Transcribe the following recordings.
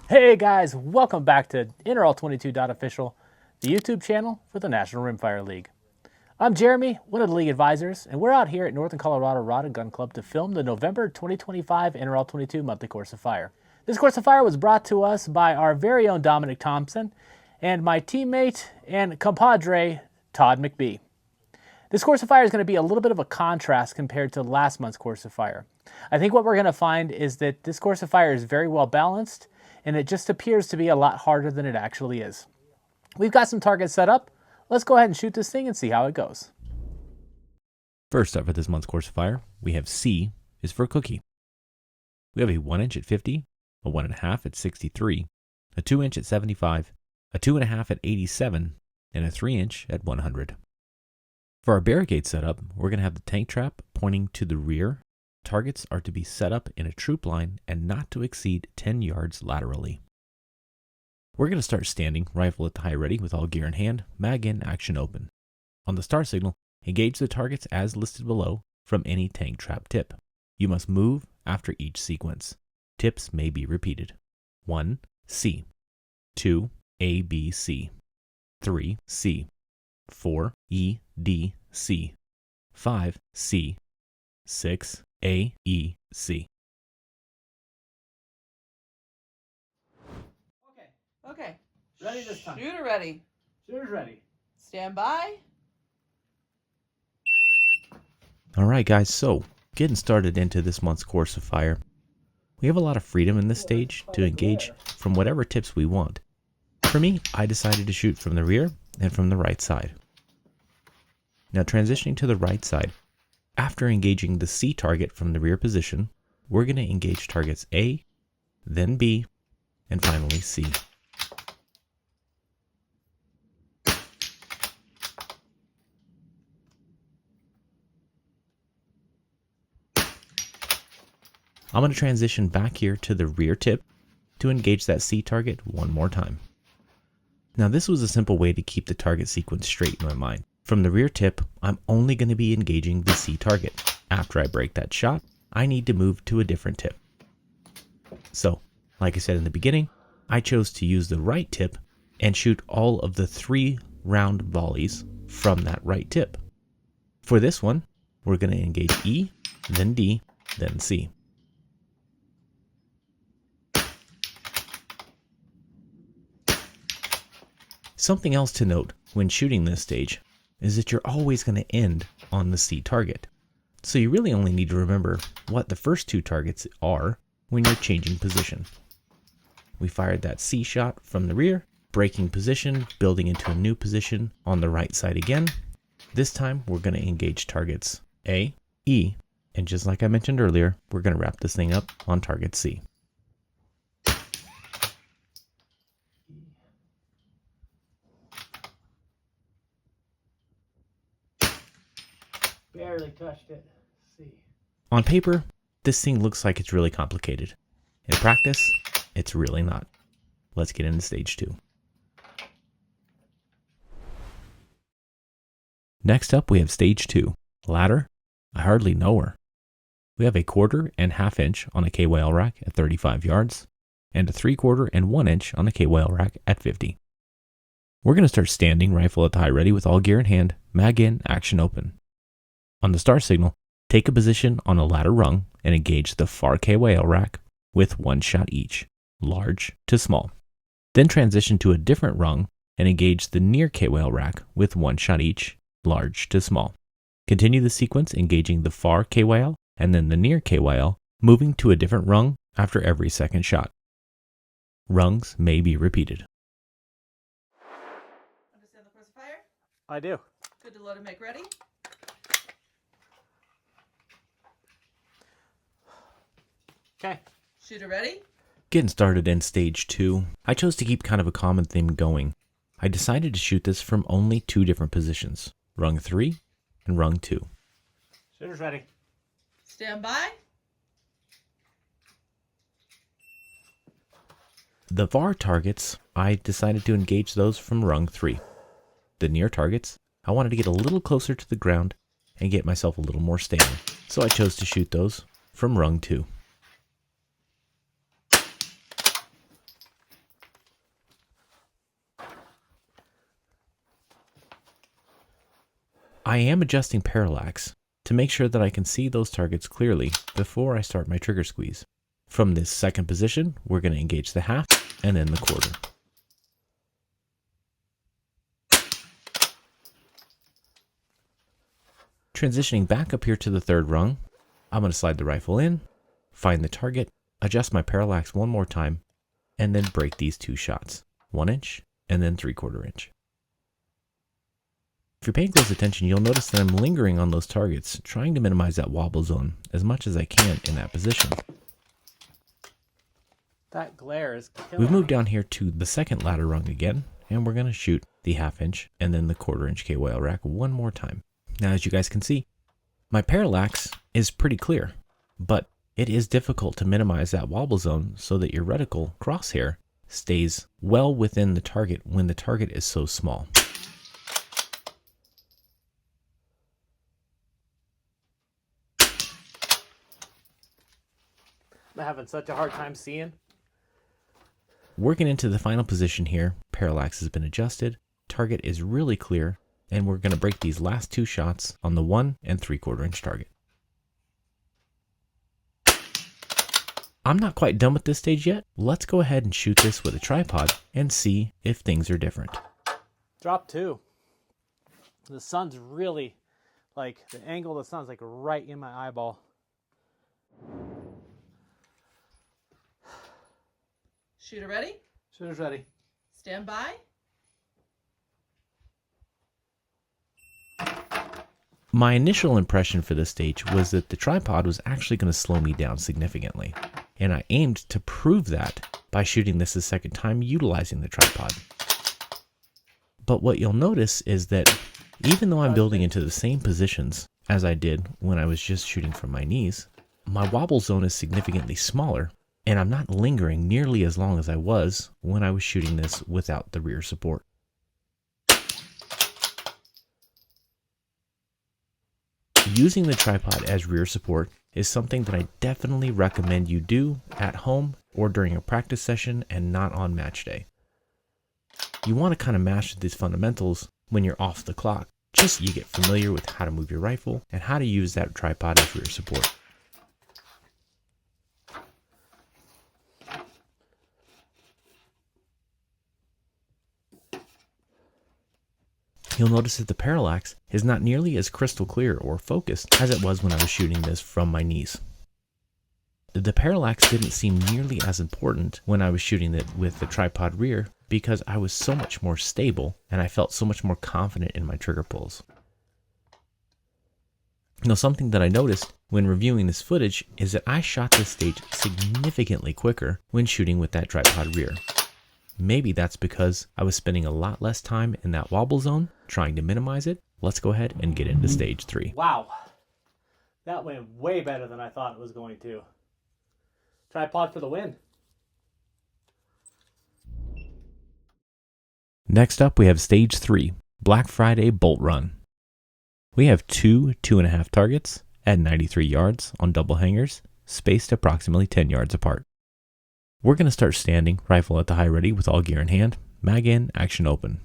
Hey guys, welcome back to NRL22.official, the YouTube channel for the National Rimfire League. I'm Jeremy, one of the league advisors, and we're out here at Northern Colorado Rod and Gun Club to film the November 2025 NRL22 monthly Course of Fire. This Course of Fire was brought to us by our very own Dominic Thompson and my teammate and compadre, Todd McBee. This Course of Fire is going to be a little bit of a contrast compared to last month's Course of Fire. I think what we're going to find is that this Course of Fire is very well balanced, and it just appears to be a lot harder than it actually is. We've got some targets set up. Let's go ahead and shoot this thing and see how it goes. First up for this month's Course of Fire, we have C is for cookie. We have a 1 inch at 50, a 1.5 at 63, a 2 inch at 75, a 2.5 at 87, and a 3 inch at 100. For our barricade setup, we're going to have the tank trap pointing to the rear. Targets are to be set up in a troop line and not to exceed 10 yards laterally. We're going to start standing, rifle at the high ready with all gear in hand, mag in, action open. On the start signal, engage the targets as listed below from any tank trap tip. You must move after each sequence. Tips may be repeated. 1. C. 2. A, B, C. 3. C. 4. E, D, C. 5. C. 6. A, E, C. Okay. Ready this time. Shooter ready. Shooter's ready. Stand by. Alright guys, so getting started into this month's Course of Fire. We have a lot of freedom in this stage to engage from whatever tips we want. For me, I decided to shoot from the rear and from the right side. Now transitioning to the right side, after engaging the C target from the rear position, we're going to engage targets A, then B, and finally C. I'm going to transition back here to the rear tip to engage that C target one more time. Now this was a simple way to keep the target sequence straight in my mind. From the rear tip, I'm only going to be engaging the C target. After I break that shot, I need to move to a different tip. So, like I said in the beginning, I chose to use the right tip and shoot all of the 3 round volleys from that right tip. For this one, we're going to engage E, then D, then C. Something else to note when shooting this stage is that you're always going to end on the C target. So you really only need to remember what the first 2 targets are when you're changing position. We fired that C shot from the rear, breaking position, building into a new position on the right side again. This time we're going to engage targets A, E, and just like I mentioned earlier, we're going to wrap this thing up on target C. Barely touched it. See. On paper, this thing looks like it's really complicated. In practice, it's really not. Let's get into stage 2. Next up, we have stage 2. Ladder, I hardly know her. We have a 1/4 and 1/2 inch on a KYL rack at 35 yards, and a 3/4 and 1 inch on a KYL rack at 50. We're going to start standing, rifle at the high ready with all gear in hand, mag in, action open. On the start signal, take a position on a ladder rung and engage the far KYL rack with 1 shot each, large to small. Then transition to a different rung and engage the near KYL rack with 1 shot each, large to small. Continue the sequence engaging the far KYL and then the near KYL, moving to a different rung after every second shot. Rungs may be repeated. Understand the Course of Fire? I do. Good to load and make ready. Okay. Shooter ready. Getting started in stage 2, I chose to keep kind of a common theme going. I decided to shoot this from only 2 different positions, rung 3 and rung 2. Shooter's ready. Stand by. The far targets, I decided to engage those from rung 3. The near targets, I wanted to get a little closer to the ground and get myself a little more stable, so I chose to shoot those from rung 2. I am adjusting parallax to make sure that I can see those targets clearly before I start my trigger squeeze. From this second position, we're going to engage the half and then the quarter. Transitioning back up here to the third rung, I'm going to slide the rifle in, find the target, adjust my parallax one more time, and then break these two shots, 1 inch and then 3/4 inch. If you're paying close attention, you'll notice that I'm lingering on those targets, trying to minimize that wobble zone as much as I can in that position. That glare is killing We've moved me. down here to the second ladder rung again, and we're going to shoot the 1/2 inch and then the 1/4 inch KOL rack one more time. Now, as you guys can see, my parallax is pretty clear, but it is difficult to minimize that wobble zone so that your reticle crosshair stays well within the target when the target is so small. I'm having such a hard time seeing. Working into the final position here, parallax has been adjusted, target is really clear, and we're going to break these last two shots on the 1 and 3/4 inch target. I'm not quite done with this stage yet. Let's go ahead and shoot this with a tripod and see if things are different. Drop 2. The sun's really, like, the angle of the sun's like right in my eyeball. Shooter ready? Shooter's ready. Stand by. My initial impression for this stage was that the tripod was actually going to slow me down significantly, and I aimed to prove that by shooting this a second time utilizing the tripod. But what you'll notice is that even though I'm building into the same positions as I did when I was just shooting from my knees, my wobble zone is significantly smaller, and I'm not lingering nearly as long as I was when I was shooting this without the rear support. Using the tripod as rear support is something that I definitely recommend you do at home or during a practice session and not on match day. You want to kind of master these fundamentals when you're off the clock, just so you get familiar with how to move your rifle and how to use that tripod as rear support. You'll notice that the parallax is not nearly as crystal clear or focused as it was when I was shooting this from my knees. The parallax didn't seem nearly as important when I was shooting it with the tripod rear because I was so much more stable and I felt so much more confident in my trigger pulls. Now, something that I noticed when reviewing this footage is that I shot this stage significantly quicker when shooting with that tripod rear. Maybe that's because I was spending a lot less time in that wobble zone, trying to minimize it. Let's go ahead and get into stage 3. Wow. That went way better than I thought it was going to. Tripod for the win. Next up, we have stage 3, Black Friday Bolt Run. We have two 2.5 targets at 93 yards on double hangers, spaced approximately 10 yards apart. We're going to start standing, rifle at the high ready with all gear in hand, mag in, action open.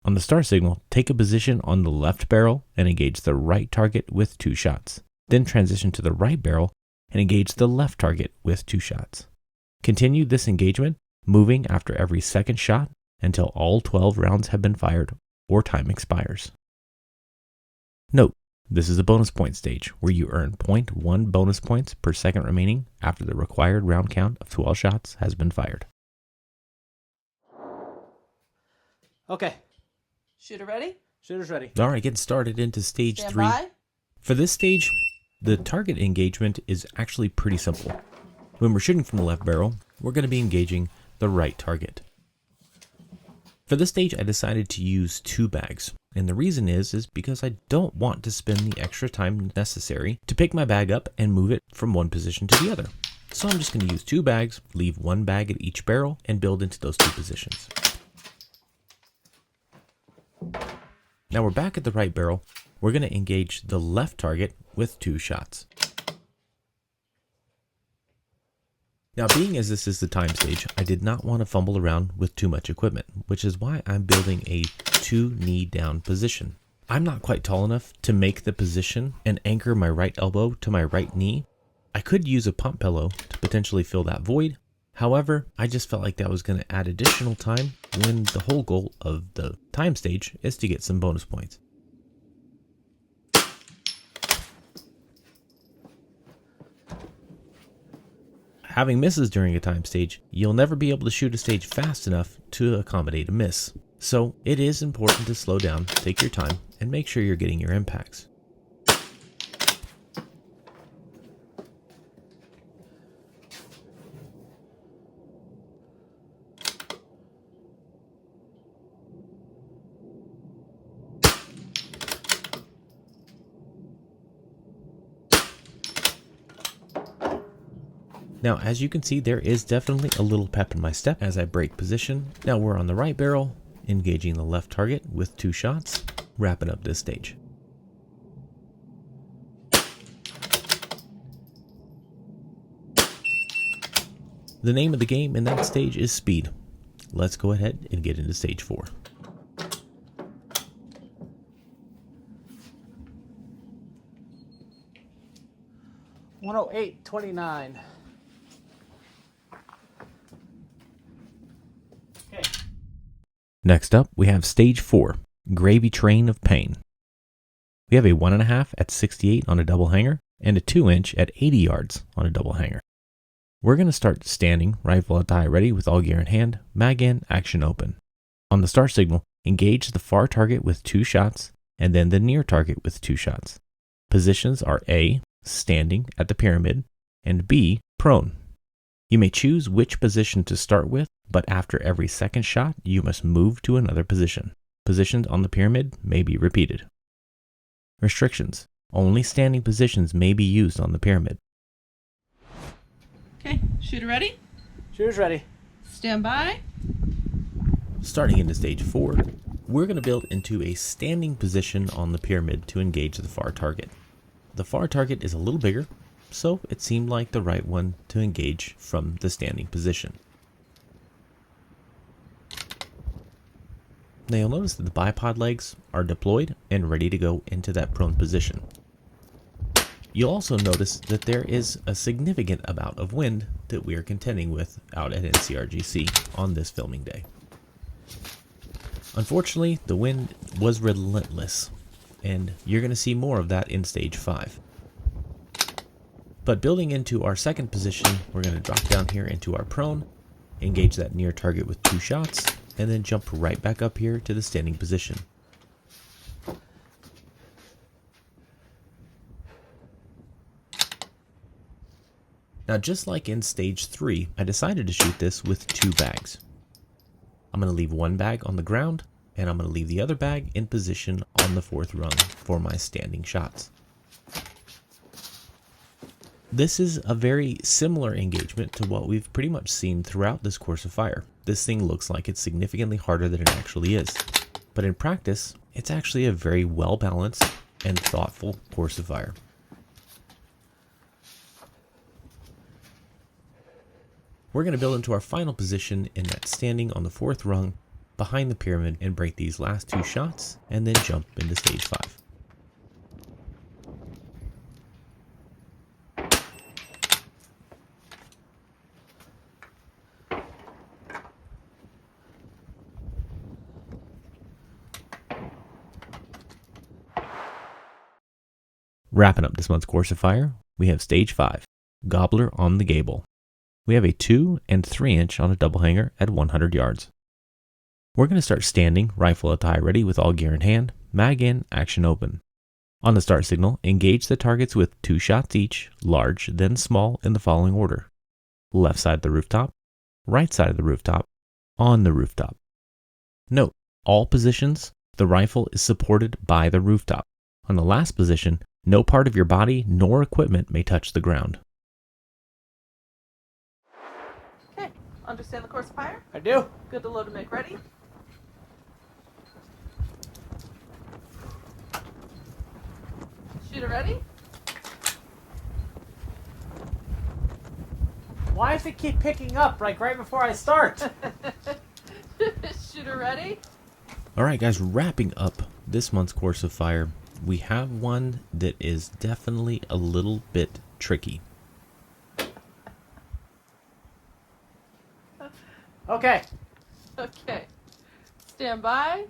On the start signal, take a position on the left barrel and engage the right target with 2 shots. Then transition to the right barrel and engage the left target with 2 shots. Continue this engagement, moving after every second shot until all 12 rounds have been fired or time expires. Note, this is a bonus point stage where you earn 0.1 bonus points per second remaining after the required round count of 12 shots has been fired. Okay. Shooter ready? Shooter's ready. All right, getting started into stage Stand 3. by. For this stage, the target engagement is actually pretty simple. When we're shooting from the left barrel, we're going to be engaging the right target. For this stage, I decided to use 2 bags. And the reason is because I don't want to spend the extra time necessary to pick my bag up and move it from one position to the other. So I'm just going to use 2 bags, leave 1 bag at each barrel, and build into those 2 positions. Now we're back at the right barrel. We're going to engage the left target with 2 shots. Now, being as this is the time stage, I did not want to fumble around with too much equipment, which is why I'm building a 2 knee down position. I'm not quite tall enough to make the position and anchor my right elbow to my right knee. I could use a pump pillow to potentially fill that void. However, I just felt like that was going to add additional time when the whole goal of the time stage is to get some bonus points. Having misses during a time stage, you'll never be able to shoot a stage fast enough to accommodate a miss. So it is important to slow down, take your time, and make sure you're getting your impacts. Now, as you can see, there is definitely a little pep in my step as I break position. Now we're on the right barrel, engaging the left target with 2 shots, wrapping up this stage. The name of the game in that stage is speed. Let's go ahead and get into stage 4. .108.29. Okay. Next up, we have stage 4, Gravy Train of Pain. We have a 1.5 at 68 on a double hanger and a 2-inch at 80 yards on a double hanger. We're going to start standing, rifle at die ready with all gear in hand, mag in, action open. On the start signal, engage the far target with 2 shots and then the near target with 2 shots. Positions are A, standing at the pyramid, and B, prone. You may choose which position to start with, but after every second shot, you must move to another position. Positions on the pyramid may be repeated. Restrictions. Only standing positions may be used on the pyramid. Okay, shooter ready? Shooter's ready. Stand by. Starting into stage 4, we're going to build into a standing position on the pyramid to engage the far target. The far target is a little bigger, so it seemed like the right one to engage from the standing position. Now you'll notice that the bipod legs are deployed and ready to go into that prone position. You'll also notice that there is a significant amount of wind that we are contending with out at NCRGC on this filming day. Unfortunately, the wind was relentless, and you're going to see more of that in stage 5. But building into our second position, we're going to drop down here into our prone, engage that near target with 2 shots, and then jump right back up here to the standing position. Now, just like in stage 3, I decided to shoot this with 2 bags. I'm going to leave 1 bag on the ground, and I'm going to leave the other bag in position on the 4th rung for my standing shots. This is a very similar engagement to what we've pretty much seen throughout this course of fire. This thing looks like it's significantly harder than it actually is. But in practice, it's actually a very well balanced and thoughtful course of fire. We're going to build into our final position in that standing on the 4th rung behind the pyramid and break these last 2 shots and then jump into stage 5. Wrapping up this month's course of fire, we have stage 5, Gobbler on the Gable. We have a 2 and 3-inch on a double hanger at 100 yards. We're going to start standing, rifle at die ready with all gear in hand, mag in, action open. On the start signal, engage the targets with 2 shots each, large, then small in the following order. Left side of the rooftop, right side of the rooftop, on the rooftop. Note, all positions, the rifle is supported by the rooftop. On the last position, no part of your body nor equipment may touch the ground. Okay, understand the course of fire? I do. Good to load and make ready. Shooter ready? Why does it keep picking up like right before I start? Shooter ready? Alright guys, wrapping up this month's course of fire, we have one that is definitely a little bit tricky. Okay. Okay. Stand by.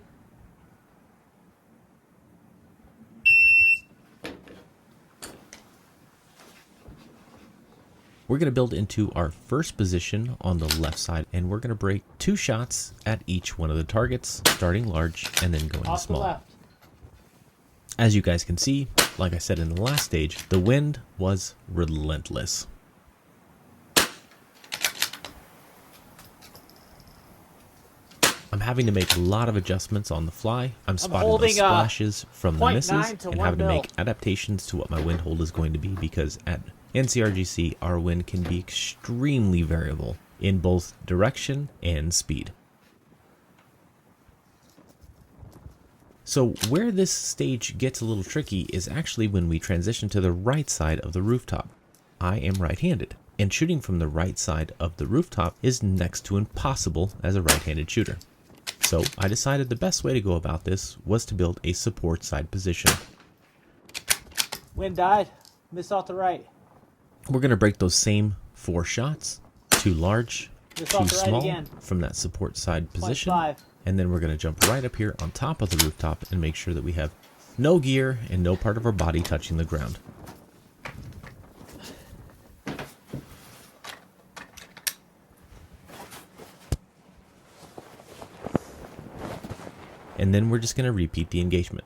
We're going to build into our first position on the left side, and we're going to break 2 shots at each one of the targets, starting large and then going Off the small. left. As you guys can see, like I said in the last stage, the wind was relentless. I'm having to make a lot of adjustments on the fly. I'm spotting the holding, splashes from the 0.9 misses to and 1 having to mil. make adaptations to what my wind hold is going to be, because at NCRGC, our wind can be extremely variable in both direction and speed. So where this stage gets a little tricky is actually when we transition to the right side of the rooftop. I am right-handed, and shooting from the right side of the rooftop is next to impossible as a right-handed shooter. So I decided the best way to go about this was to build a support side position. Wind died. Miss off the right. We're going to break those same 4 shots, 2 large, Miss 2 off the right small again. from that support side position. 0.5. And then we're going to jump right up here on top of the rooftop and make sure that we have no gear and no part of our body touching the ground. And then we're just going to repeat the engagement.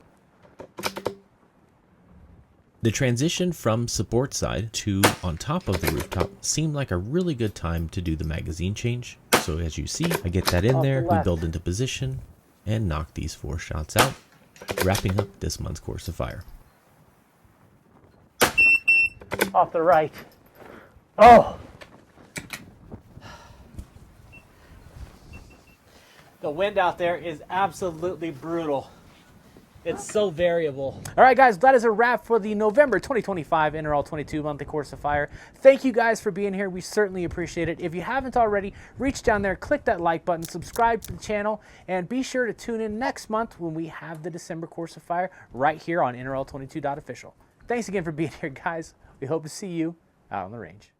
The transition from support side to on top of the rooftop seemed like a really good time to do the magazine change. So as you see, I get that in Off the there, we left. build into position, and knock these 4 shots out, wrapping up this month's course of fire. Off the right. Oh! The wind out there is absolutely brutal. It's so variable. All right, guys, that is a wrap for the November 2025 NRL22 monthly course of fire. Thank you guys for being here. We certainly appreciate it. If you haven't already, reach down there, click that like button, subscribe to the channel, and be sure to tune in next month when we have the December course of fire right here on NRL22.official. Thanks again for being here, guys. We hope to see you out on the range.